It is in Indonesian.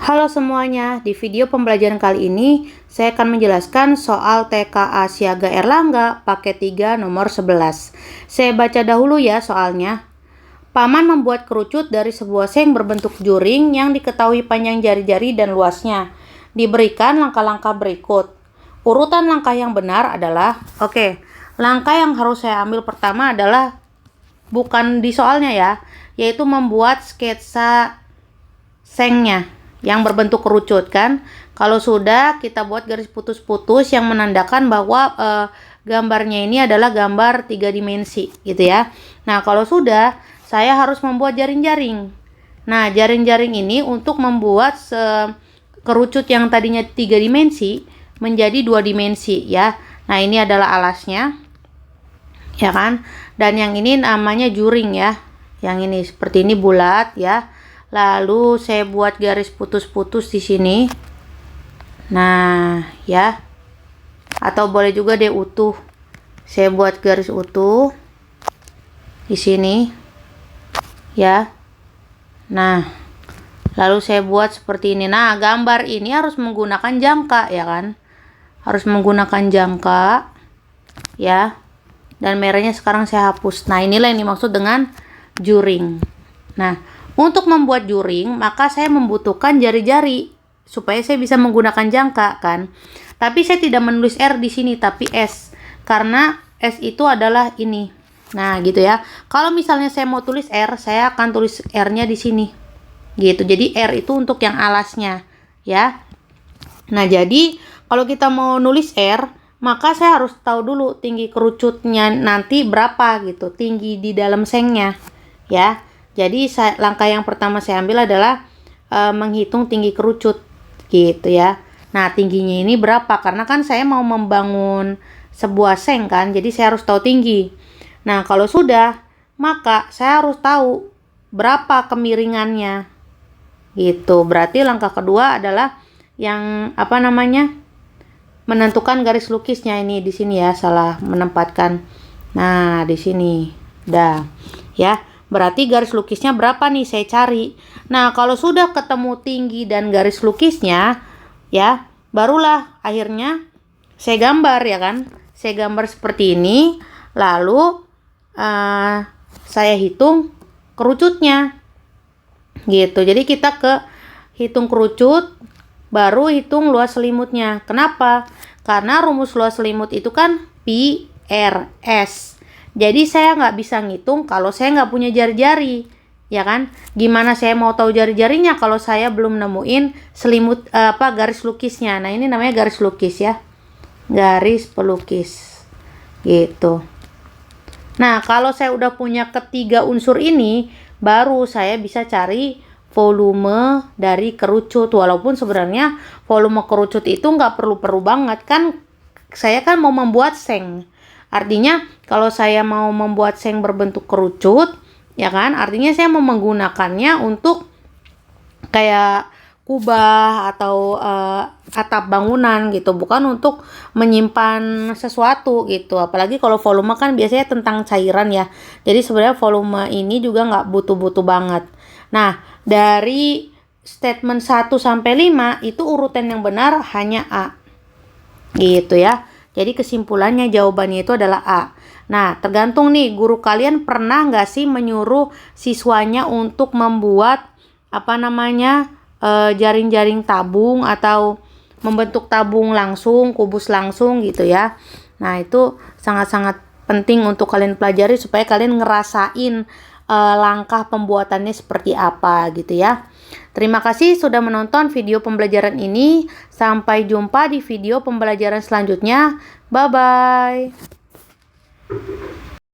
Halo semuanya, di video pembelajaran kali ini saya akan menjelaskan soal TKA Siaga Erlangga paket 3 nomor 11. Saya baca dahulu ya soalnya. Paman membuat kerucut dari sebuah seng berbentuk juring yang diketahui panjang jari-jari dan luasnya. Diberikan langkah-langkah berikut. Urutan langkah yang benar adalah, langkah yang harus saya ambil pertama adalah bukan di soalnya ya, yaitu membuat sketsa sengnya yang berbentuk kerucut kan. Kalau sudah, kita buat garis putus-putus yang menandakan bahwa gambarnya ini adalah gambar 3 dimensi gitu ya. Nah, kalau sudah, saya harus membuat jaring-jaring. Nah, jaring-jaring ini untuk membuat kerucut yang tadinya 3 dimensi menjadi 2 dimensi ya. Nah, ini adalah alasnya ya kan. Dan yang ini namanya juring ya. Yang ini seperti ini bulat ya. Lalu saya buat garis putus-putus di sini. Nah, ya. Atau boleh juga deh utuh. Saya buat garis utuh di sini. Ya. Nah, lalu saya buat seperti ini. Nah, gambar ini harus menggunakan jangka ya kan? Harus menggunakan jangka. Ya. Dan merahnya sekarang saya hapus. Nah, inilah yang dimaksud dengan juring. Nah, untuk membuat juring, maka saya membutuhkan jari-jari supaya saya bisa menggunakan jangka kan. Tapi saya tidak menulis R di sini tapi S, karena S itu adalah ini. Nah, gitu ya. Kalau misalnya saya mau tulis R, saya akan tulis R-nya di sini. Gitu. Jadi R itu untuk yang alasnya, ya. Nah, jadi kalau kita mau nulis R, maka saya harus tahu dulu tinggi kerucutnya nanti berapa gitu, tinggi di dalam sengnya, ya. Jadi langkah yang pertama saya ambil adalah menghitung tinggi kerucut gitu ya. Nah, tingginya ini berapa? Karena kan saya mau membangun sebuah seng kan, jadi saya harus tahu tinggi. Nah, kalau sudah, maka saya harus tahu berapa kemiringannya. Gitu. Berarti langkah kedua adalah yang menentukan garis lukisnya. Ini di sini ya, salah menempatkan. Nah, di sini. Dah. Ya. Berarti garis lukisnya berapa nih saya cari. Nah, kalau sudah ketemu tinggi dan garis lukisnya, ya, barulah akhirnya saya gambar ya kan. Saya gambar seperti ini, lalu saya hitung kerucutnya. Gitu. Jadi kita ke hitung kerucut, baru hitung luas selimutnya. Kenapa? Karena rumus luas selimut itu kan pi r s. Jadi saya nggak bisa ngitung kalau saya nggak punya jari-jari, ya kan? Gimana saya mau tahu jari-jarinya kalau saya belum nemuin selimut garis lukisnya? Nah, ini namanya garis lukis ya, garis pelukis, gitu. Nah, kalau saya udah punya ketiga unsur ini, baru saya bisa cari volume dari kerucut. Walaupun sebenarnya volume kerucut itu nggak perlu banget kan? Saya kan mau membuat seng. Artinya kalau saya mau membuat seng berbentuk kerucut, ya kan? Artinya saya mau menggunakannya untuk kayak kubah atau atap bangunan gitu, bukan untuk menyimpan sesuatu gitu. Apalagi kalau volume kan biasanya tentang cairan ya. Jadi sebenarnya volume ini juga nggak butuh-butuh banget. Nah, dari statement 1 sampai 5 itu urutan yang benar hanya A. Gitu ya. Jadi kesimpulannya jawabannya itu adalah A. Nah, tergantung nih, guru kalian pernah nggak sih menyuruh siswanya untuk membuat jaring-jaring tabung atau membentuk tabung langsung, kubus langsung gitu ya. Nah, itu sangat-sangat penting untuk kalian pelajari supaya kalian ngerasain langkah pembuatannya seperti apa gitu ya. Terima kasih sudah menonton video pembelajaran ini. Sampai jumpa di video pembelajaran selanjutnya. Bye-bye.